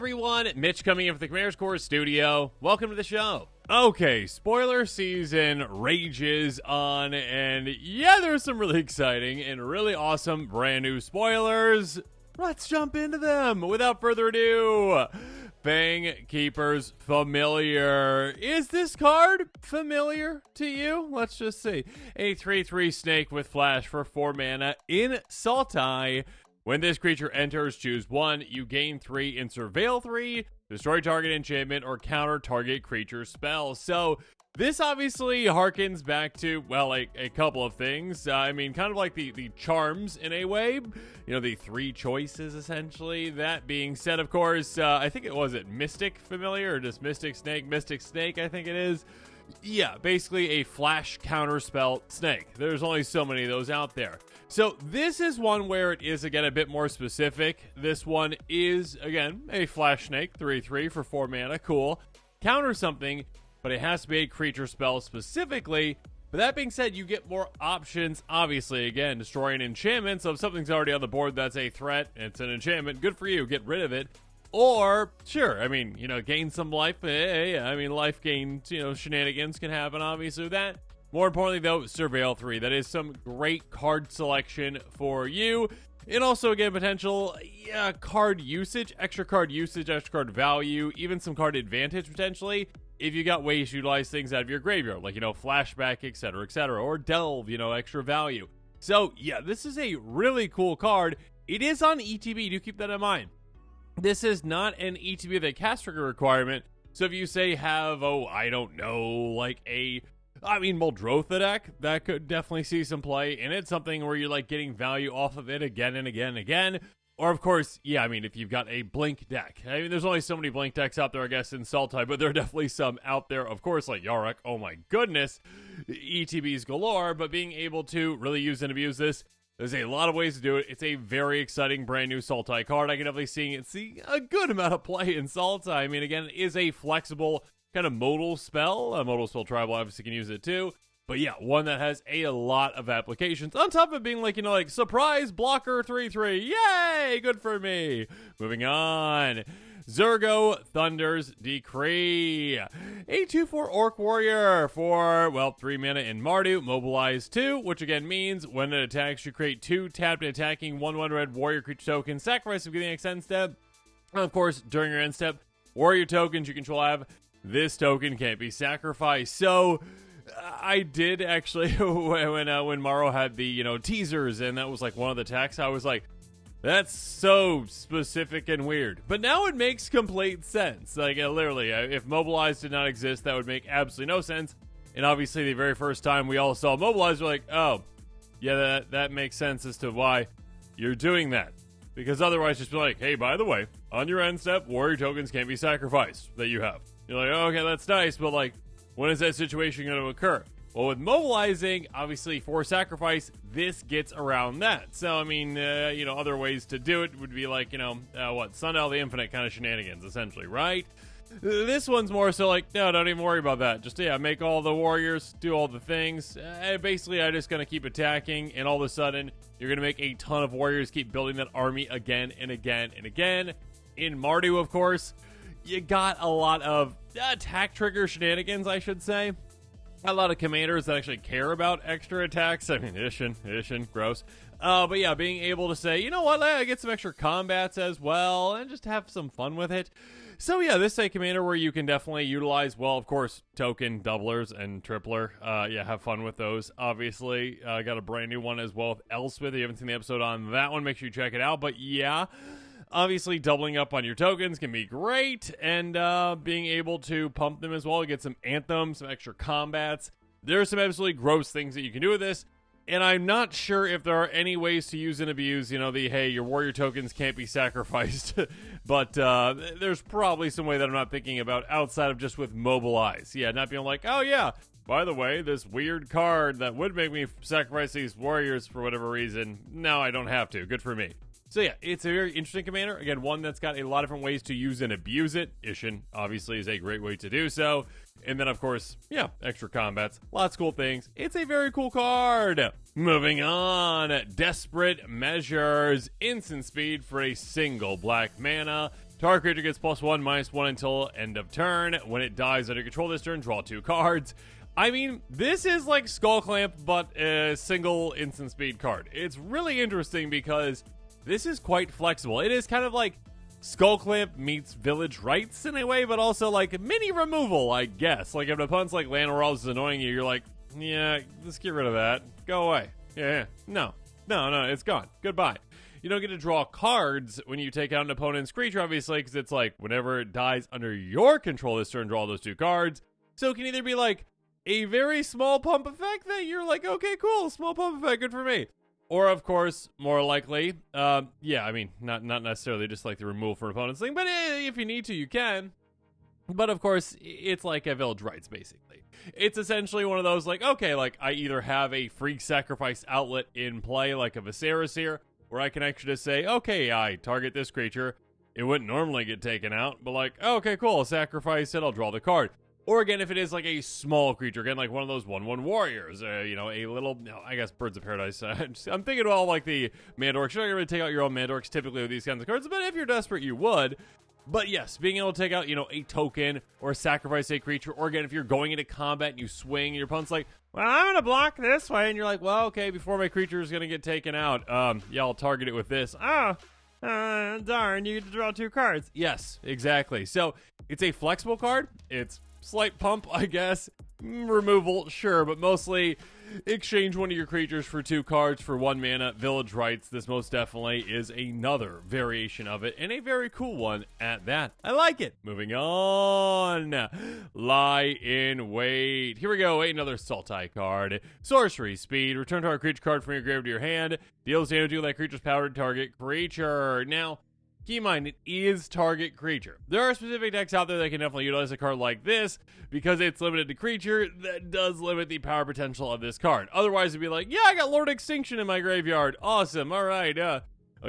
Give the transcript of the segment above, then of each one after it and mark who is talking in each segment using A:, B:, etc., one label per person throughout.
A: everyone, Mitch coming in from the Commander's Core studio. Welcome to the show. Okay, spoiler season rages on, and yeah, there's some really exciting and really awesome brand new spoilers. Let's jump into them without further ado. Fangkeeper's familiar. Is this card familiar to you? Let's just see. A 3/3 snake with flash for 4 mana in Sultai. When this creature enters, choose 1. You gain 3 and surveil 3. Destroy target enchantment or counter target creature spell. So this obviously harkens back to, well, a couple of things. I mean, kind of like the charms in a way. You know, the 3 choices, essentially. That being said, of course, I think it was Mystic Familiar or just Mystic Snake? Mystic Snake, I think it is. Yeah, basically a flash counterspell snake. There's only so many of those out there. So this is one where it is, again, a bit more specific. This one is, again, a flash snake, 3/3 for 4 mana. Cool. Counter something, but it has to be a creature spell specifically. But that being said, you get more options, obviously. Again, destroy an enchantment. So if something's already on the board that's a threat, it's an enchantment, good for you. Get rid of it. Or, sure, I mean, you know, gain some life. I mean, life gain, you know, shenanigans can happen, obviously, with that. More importantly, though, surveil 3. That is some great card selection for you. And also, again, potential card usage, extra card value, even some card advantage, potentially, if you got ways to utilize things out of your graveyard, like, you know, flashback, etc., or delve, you know, extra value. So, yeah, this is a really cool card. It is on ETB. Do keep that in mind. This is not an ETB with a cast trigger requirement. So if you say have, I don't know, like Muldrotha deck, that could definitely see some play. And it's something where you're like getting value off of it again and again and again. Or of course, yeah, I mean, if you've got a Blink deck. I mean, there's only so many Blink decks out there, I guess, in Sultai, but there are definitely some out there, of course, like Yarok. Oh my goodness, ETBs galore. But being able to really use and abuse this, there's a lot of ways to do it. It's a very exciting brand new Sultai card. I can definitely see a good amount of play in Sultai. I mean, again, it is a flexible kind of modal spell. A modal spell tribal obviously can use it too. But yeah, one that has a lot of applications. On top of it being like, you know, like surprise blocker 3/3. Yay! Good for me. Moving on. Zurgo Thunder's Decree. A 2/4 Orc Warrior for, well, 3 mana in Mardu, mobilize 2, which again means when it attacks, you create 2 tapped and attacking 1/1 red warrior creature tokens, sacrifice at the beginning of next end step. And of course, during your end step, warrior tokens you control have, this token can't be sacrificed. So I did actually, when Morrow had the, you know, teasers, and that was like one of the attacks, I was like, that's so specific and weird. But now it makes complete sense. Like, literally, if Mobilize did not exist, that would make absolutely no sense. And obviously, the very first time we all saw Mobilize, we're like, oh, yeah, that makes sense as to why you're doing that. Because otherwise, just be like, hey, by the way, on your end step, warrior tokens can't be sacrificed that you have. You're like, oh, okay, that's nice, but like, when is that situation going to occur? Well, with mobilizing, obviously, for sacrifice, this gets around that. So, I mean, you know, other ways to do it would be like, you know, Sundial the Infinite kind of shenanigans, essentially, right? This one's more so like, no, don't even worry about that. Just, yeah, make all the warriors, do all the things. Basically, I'm just going to keep attacking, and all of a sudden, you're going to make a ton of warriors, keep building that army again and again and again. In Mardu, of course, you got a lot of attack trigger shenanigans, I should say. A lot of commanders that actually care about extra attacks. I mean, Ishin, gross. But yeah, being able to say, you know what, I get some extra combats as well, and just have some fun with it. So yeah, this is a commander where you can definitely utilize, well, of course, token doublers and tripler. Yeah, have fun with those, obviously. Got a brand new one as well with Elspeth. If you haven't seen the episode on that one, make sure you check it out. But yeah, obviously, doubling up on your tokens can be great, and being able to pump them as well, get some anthems, some extra combats. There are some absolutely gross things that you can do with this, and I'm not sure if there are any ways to use and abuse, you know, hey, your warrior tokens can't be sacrificed, but there's probably some way that I'm not thinking about outside of just with mobilize. Yeah, not being like, oh yeah, by the way, this weird card that would make me sacrifice these warriors for whatever reason, now I don't have to. Good for me. So yeah, it's a very interesting commander. Again, one that's got a lot of different ways to use and abuse it. Ishin, obviously, is a great way to do so. And then, of course, yeah, extra combats. Lots of cool things. It's a very cool card. Moving on. Desperate Measures. Instant speed for a single black mana. Target creature gets +1/-1 until end of turn. When it dies under control this turn, draw 2 cards. I mean, this is like Skull Clamp, but a single instant speed card. It's really interesting because this is quite flexible. It is kind of like Skull Clamp meets Village Rites in a way, but also like mini removal, I guess. Like if an opponent's like Land Rolls is annoying you, you're like, yeah, let's get rid of that. Go away. Yeah. No, it's gone. Goodbye. You don't get to draw cards when you take out an opponent's creature, obviously, because it's like whenever it dies under your control this turn, draw those 2 cards. So it can either be like a very small pump effect that you're like, okay, cool, small pump effect, good for me. Or, of course, more likely, yeah, I mean, not necessarily just like the removal for an opponent's thing, but if you need to, you can. But, of course, it's like a Village Rites, basically. It's essentially one of those, like, okay, like, I either have a free sacrifice outlet in play, like a Viserys here, where I can actually just say, okay, I target this creature. It wouldn't normally get taken out, but like, okay, cool, I'll sacrifice it, I'll draw the card. Or again, if it is like a small creature, again, like one of those 1/1 warriors, you know, a little, I guess Birds of Paradise. I'm thinking of all like the Mandorks. You're not going to take out your own Mandorks typically with these kinds of cards, but if you're desperate, you would. But yes, being able to take out, you know, a token or sacrifice a creature, or again, if you're going into combat and you swing, and your opponent's like, well, I'm going to block this way, and you're like, well, okay, before my creature is going to get taken out, yeah, I'll target it with this. Darn, you get to draw 2 cards. Yes, exactly. So it's a flexible card. It's slight pump, I guess. Removal, sure, but mostly exchange one of your creatures for 2 cards for 1 mana. Village Rites, this most definitely is another variation of it, and a very cool one at that. I like it. Moving on. Lie in Wait. Here we go, another Sultai card. Sorcery Speed. Return to our creature card from your grave to your hand. Deals damage to that creature's power to target creature. Now, keep in mind, it is target creature. There are specific decks out there that can definitely utilize a card like this because it's limited to creature. That does limit the power potential of this card. Otherwise, it'd be like, yeah, I got Lord Extinction in my graveyard. Awesome. All right. I'll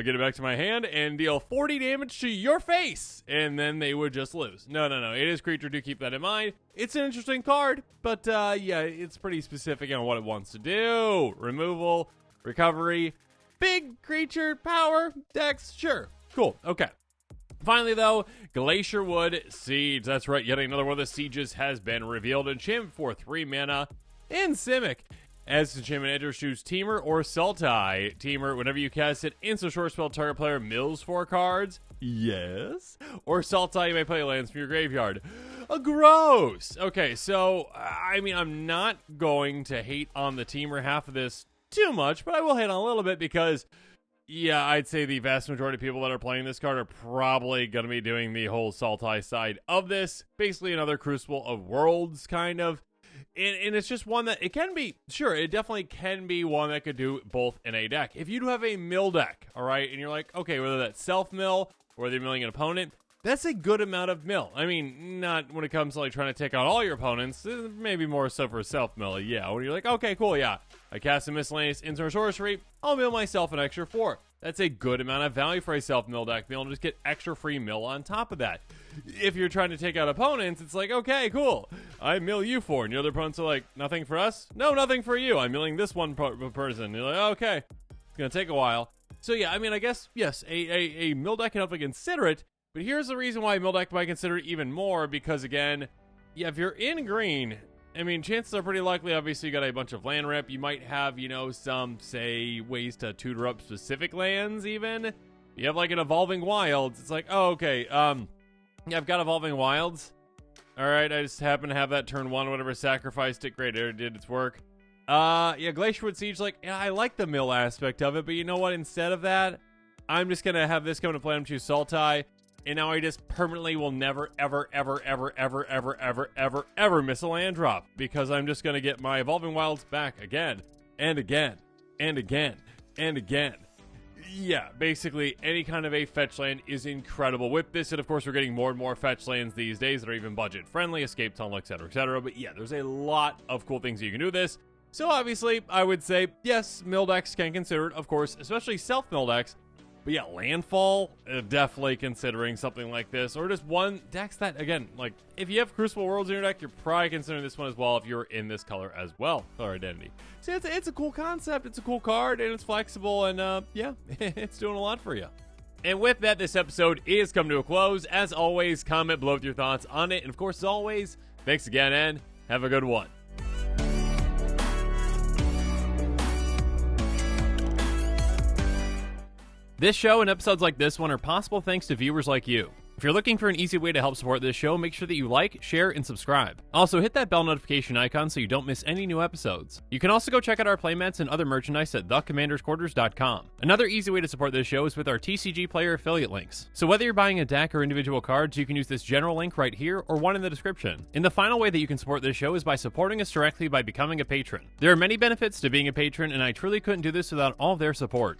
A: get it back to my hand and deal 40 damage to your face. And then they would just lose. No. It is creature. Do keep that in mind. It's an interesting card, but yeah, it's pretty specific on what it wants to do. Removal, recovery, big creature, power, decks, sure. Cool. Okay. Finally, though, Glacierwood Siege. That's right. Yet another one of the sieges has been revealed. Enchantment for 3 mana in Simic. As enchantment enters, choose Teamer or Sultai. Teamer, whenever you cast it, instant short spell, target player mills 4 cards. Yes. Or Sultai, you may play lands from your graveyard. Gross. Okay, so, I mean, I'm not going to hate on the Teamer half of this too much, but I will hate on a little bit because, yeah, I'd say the vast majority of people that are playing this card are probably going to be doing the whole Sultai side of this. Basically another Crucible of Worlds, kind of. And it's just one that, it can be, sure, it definitely can be one that could do both in a deck. If you do have a mill deck, all right, and you're like, okay, whether that's self-mill or they're milling an opponent, that's a good amount of mill. I mean, not when it comes to like trying to take out all your opponents, maybe more so for self-mill, yeah. When you're like, okay, cool, yeah, I cast a miscellaneous instant sorcery, I'll mill myself an extra 4. That's a good amount of value for a self-mill deck. Being able to just get extra free mill on top of that. If you're trying to take out opponents, it's like, okay, cool, I mill you 4. And your other opponents are like, nothing for us? No, nothing for you. I'm milling this one person. And you're like, okay, it's going to take a while. So yeah, I mean, I guess, yes, a mill deck can help to consider it. But here's the reason why mill deck might consider it even more. Because again, yeah, if you're in green, I mean, chances are pretty likely, obviously, you got a bunch of land rep. You might have, you know, some, say, ways to tutor up specific lands, even. You have, like, an Evolving Wilds. It's like, oh, okay, yeah, I've got Evolving Wilds. All right, I just happen to have that turn 1, whatever, sacrificed it. Great, it did its work. Yeah, Glacierwood Siege, like, yeah, I like the mill aspect of it, but you know what? Instead of that, I'm just going to have this come to play. I'm choose Sultai. And now I just permanently will never, ever miss a land drop. Because I'm just going to get my Evolving Wilds back again. And again. And again. And again. Yeah, basically, any kind of a fetch land is incredible with this. And of course, we're getting more and more fetch lands these days that are even budget-friendly. Escape Tunnel, etc., etc. But yeah, there's a lot of cool things you can do with this. So obviously, I would say, yes, mill decks can consider it, of course. Especially self-mill decks. But yeah, Landfall, definitely considering something like this. Or just one decks that, again, like, if you have Crucible Worlds in your deck, you're probably considering this one as well if you're in this color as well, color identity. So it's a cool concept, it's a cool card, and it's flexible, and yeah, it's doing a lot for you. And with that, this episode is coming to a close. As always, comment below with your thoughts on it. And of course, as always, thanks again and have a good one. This show and episodes like this one are possible thanks to viewers like you. If you're looking for an easy way to help support this show, make sure that you like, share, and subscribe. Also, hit that bell notification icon so you don't miss any new episodes. You can also go check out our playmats and other merchandise at thecommandersquarters.com. Another easy way to support this show is with our TCG player affiliate links. So whether you're buying a deck or individual cards, you can use this general link right here or one in the description. And the final way that you can support this show is by supporting us directly by becoming a patron. There are many benefits to being a patron, and I truly couldn't do this without all of their support.